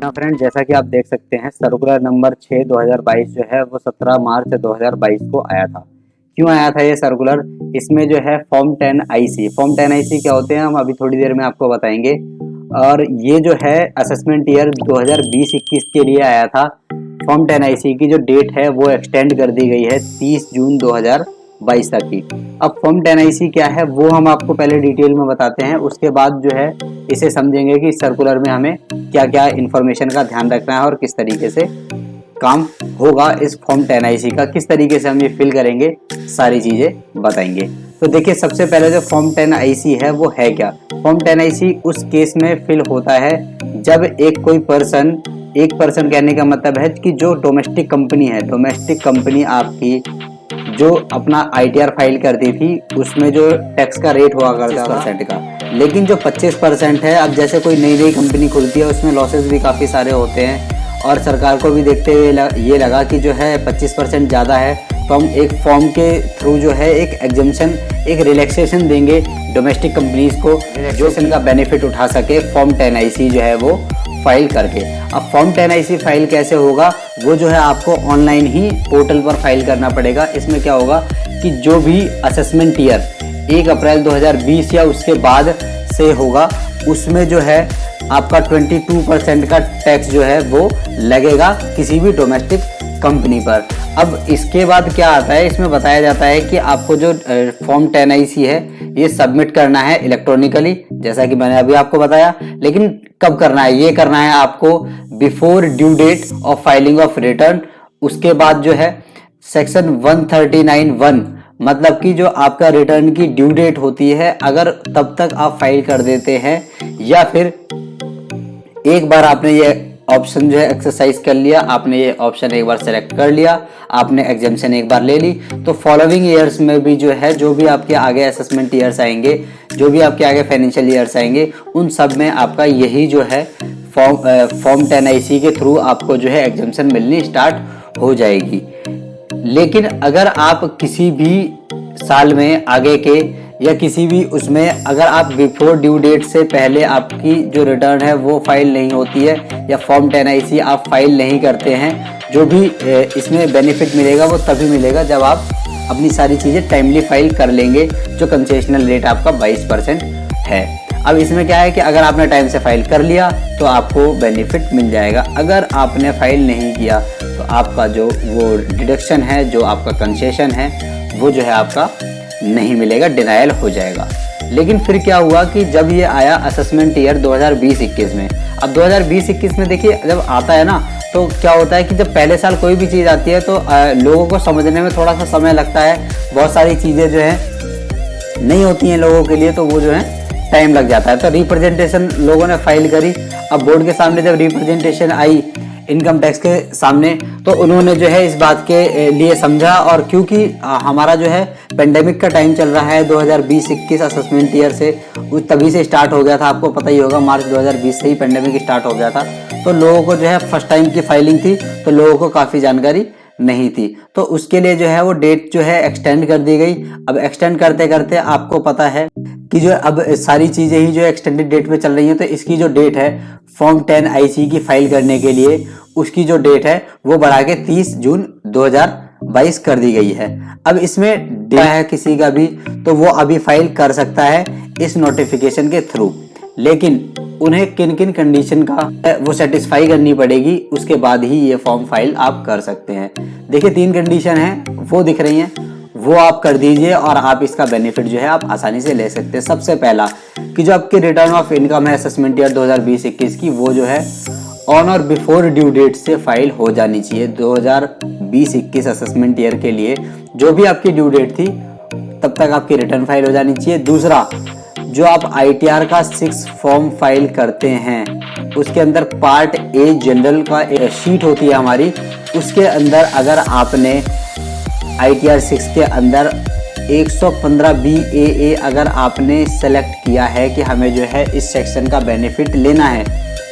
Friend, जैसा कि आप देख सकते हैं सर्कुलर नंबर 6 2022 जो है वो 17 मार्च 2022 को आया था। क्यों आया था ये सर्कुलर? इसमें जो है फॉर्म 10 आईसी, फॉर्म 10 आईसी क्या होते हैं हम अभी थोड़ी देर में आपको बताएंगे। और ये जो है असेसमेंट ईयर 2020-21 के लिए आया था। फॉर्म 10 आईसी की जो डेट है वो एक्सटेंड कर दी गई है 30 जून 2022 तक की। अब फॉर्म 10 आईसी क्या है वो हम आपको पहले डिटेल में बताते हैं, उसके बाद जो है इसे समझेंगे कि सर्कुलर में हमें क्या क्या इन्फॉर्मेशन का ध्यान रखना है और किस तरीके से काम होगा इस फॉर्म 10 आईसी का, किस तरीके से हम ये फिल करेंगे, सारी चीज़ें बताएंगे। तो देखिए, सबसे पहले जो फॉर्म 10 आईसी है वो है क्या। फॉर्म 10 आईसी उस केस में फिल होता है जब एक पर्सन कहने का मतलब है कि जो डोमेस्टिक कंपनी है, डोमेस्टिक कंपनी आपकी जो अपना आईटीआर फाइल करती थी उसमें जो टैक्स का रेट हुआ करता था 25% का, लेकिन जो 25% है, अब जैसे कोई नई कंपनी खुलती है उसमें लॉसेस भी काफ़ी सारे होते हैं और सरकार को भी देखते हुए ये लगा कि जो है 25% ज़्यादा है, तो हम एक फॉर्म के थ्रू जो है एक एग्जम्पशन, एक रिलैक्सेशन देंगे डोमेस्टिक कंपनीज को जो इनका बेनिफिट उठा सके फॉर्म 10 आईसी जो है वो फाइल करके। अब फॉर्म 10 आईसी फाइल कैसे होगा, वो जो है आपको ऑनलाइन ही पोर्टल पर फाइल करना पड़ेगा। इसमें क्या होगा कि जो भी असेसमेंट ईयर 1 अप्रैल 2020 या उसके बाद से होगा उसमें जो है आपका 22% का टैक्स जो है वो लगेगा किसी भी डोमेस्टिक कंपनी पर। अब इसके बाद क्या आता है, इसमें बताया जाता है कि आपको जो फॉर्म 10 आईसी है ये सबमिट करना है इलेक्ट्रॉनिकली, जैसा कि मैंने अभी आपको बताया। लेकिन कब करना है? ये करना है आपको before due date of filing of return. उसके बाद जो है सेक्शन 139(1), मतलब कि जो आपका रिटर्न की ड्यू डेट होती है, अगर तब तक आप फाइल कर देते हैं या फिर एक बार आपने ये ऑप्शन जो है एक्सरसाइज कर लिया, आपने ये ऑप्शन एक बार सेलेक्ट कर लिया, आपने एग्जाम्शन एक बार ले ली, तो फॉलोइंग ईयर्स में भी जो है जो भी आपके आगे असेसमेंट ईयर्स आएंगे, जो भी आपके आगे फाइनेंशियल ईयर्स आएंगे, उन सब में आपका यही जो है फॉर्म 10 आईसी के थ्रू आपको जो है एग्जाम्शन मिलनी स्टार्ट हो जाएगी। लेकिन अगर आप किसी भी साल में आगे के या किसी भी उसमें अगर आप बिफोर ड्यू डेट से पहले आपकी जो रिटर्न है वो फाइल नहीं होती है या फॉर्म 10 आईसी आप फाइल नहीं करते हैं, जो भी इसमें बेनिफिट मिलेगा वो तभी मिलेगा जब आप अपनी सारी चीज़ें टाइमली फाइल कर लेंगे। जो कंसेशनल रेट आपका 22% है। अब इसमें क्या है कि अगर आपने टाइम से फाइल कर लिया तो आपको बेनिफिट मिल जाएगा, अगर आपने फाइल नहीं किया तो आपका जो वो डिडक्शन है, जो आपका कंसेशन है, वो जो है आपका नहीं मिलेगा, डिनायल हो जाएगा। लेकिन फिर क्या हुआ कि जब ये आया असेसमेंट ईयर 2020-21 में, अब 2020-21 में देखिए जब आता है ना, तो क्या होता है कि जब पहले साल कोई भी चीज़ आती है तो लोगों को समझने में थोड़ा सा समय लगता है, बहुत सारी चीज़ें जो है नहीं होती हैं लोगों के लिए, तो वो जो है टाइम लग जाता है। तो रिप्रेजेंटेशन लोगों ने फाइल करी, अब बोर्ड के सामने जब रिप्रेजेंटेशन आई इनकम टैक्स के सामने, तो उन्होंने जो है इस बात के लिए समझा, और क्योंकि हमारा जो है पेंडेमिक का टाइम चल रहा है 2020-21 असेसमेंट ईयर से, तभी से स्टार्ट हो गया था, आपको पता ही होगा मार्च 2020 से ही पेंडेमिक स्टार्ट हो गया था, तो लोगों को जो है फर्स्ट टाइम की फाइलिंग थी तो लोगों को काफ़ी जानकारी नहीं थी, तो उसके लिए जो है वो डेट जो है एक्सटेंड कर दी गई। अब एक्सटेंड करते करते आपको पता है कि जो अब सारी चीज़ें ही जो एक्सटेंडेड डेट पे चल रही हैं, तो इसकी जो डेट है फॉर्म 10 आईसी की फाइल करने के लिए, उसकी जो डेट है वो बढ़ा के 30 जून 2022 कर दी गई है। अब इसमें डेटा है किसी का भी तो वो अभी फाइल कर सकता है इस नोटिफिकेशन के थ्रू, लेकिन उन्हें किन किन कंडीशन का वो सेटिस्फाई करनी पड़ेगी, उसके बाद ही ये फॉर्म फाइल आप कर सकते हैं। देखिए 3 कंडीशन है, वो दिख रही हैं, वो आप कर दीजिए और आप इसका बेनिफिट जो है आप आसानी से ले सकते हैं। सबसे पहला कि जो आपकी रिटर्न ऑफ इनकम है असेसमेंट ईयर 2020-21 की, वो जो है ऑन और बिफोर ड्यू डेट से फाइल हो जानी चाहिए। 2020-21 असेसमेंट ईयर के लिए जो भी आपकी ड्यू डेट थी तब तक आपकी रिटर्न फाइल हो जानी चाहिए। दूसरा, जो आप आईटीआर का 6 फॉर्म फाइल करते हैं उसके अंदर पार्ट ए जनरल का एक शीट होती है हमारी, उसके अंदर अगर आपने आईटीआर 6 के अंदर 115 BAA अगर आपने सेलेक्ट किया है कि हमें जो है इस सेक्शन का बेनिफिट लेना है,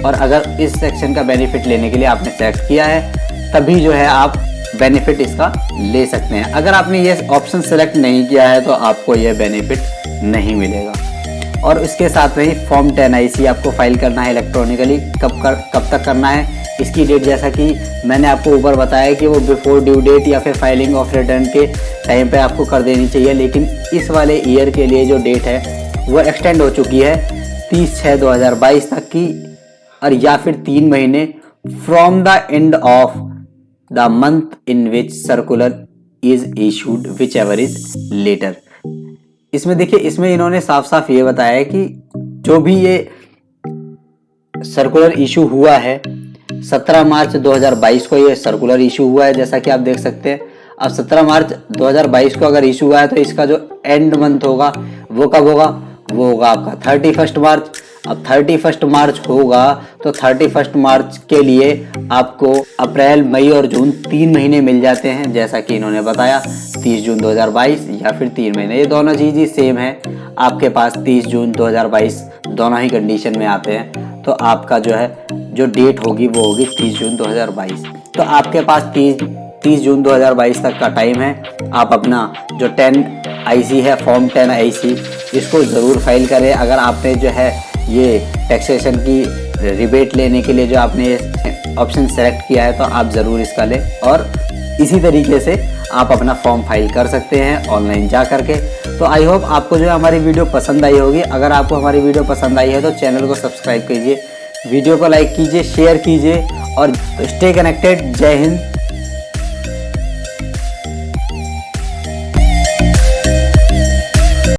और अगर इस सेक्शन का बेनिफिट लेने के लिए आपने सेलेक्ट किया है तभी जो है आप बेनिफिट इसका ले सकते हैं। अगर आपने ये ऑप्शन सेलेक्ट नहीं किया है तो आपको ये बेनिफिट नहीं मिलेगा। और उसके साथ में ही फॉर्म 10 IC आपको फाइल करना है इलेक्ट्रॉनिकली। कब तक करना है इसकी डेट, जैसा कि मैंने आपको ऊपर बताया कि वो बिफोर ड्यू डेट या फिर फाइलिंग ऑफ रिटर्न के टाइम पे आपको कर देनी चाहिए, लेकिन इस वाले ईयर के लिए जो डेट है वो एक्सटेंड हो चुकी है 30/6/2022 तक की, और या फिर 3 महीने from the end of the month in which circular is issued whichever is later. इसमें देखिए, इसमें इन्होंने साफ साफ ये बताया है कि जो भी ये सर्कुलर इशू हुआ है 17 मार्च 2022 को ये सर्कुलर इशू हुआ है, जैसा कि आप देख सकते हैं। अब 17 मार्च 2022 को अगर इशू हुआ है तो इसका जो एंड मंथ होगा वो कब होगा, वो होगा आपका 31 मार्च। अब 31 मार्च होगा तो 31 मार्च के लिए आपको अप्रैल, मई और जून 3 महीने मिल जाते हैं, जैसा कि इन्होंने बताया 30 जून 2022 या फिर 3 महीने। ये दोनों चीज़ ही सेम है, आपके पास 30 जून 2022 दोनों ही कंडीशन में आते हैं। तो आपका जो है जो डेट होगी वो होगी 30 जून 2022। तो आपके पास 30 जून 2022 तक का टाइम है। आप अपना जो 10 IC है, फॉर्म 10 IC, इसको ज़रूर फाइल करें। अगर आपने जो है ये टैक्सेशन की रिबेट लेने के लिए जो आपने ऑप्शन सेलेक्ट किया है तो आप ज़रूर इसका लें, और इसी तरीके से आप अपना फॉर्म फाइल कर सकते हैं ऑनलाइन जा करके। तो आई होप आपको जो है हमारी वीडियो पसंद आई होगी। अगर आपको हमारी वीडियो पसंद आई है तो चैनल को सब्सक्राइब कीजिए, वीडियो को लाइक कीजिए, शेयर कीजिए और स्टे कनेक्टेड। जय हिंद,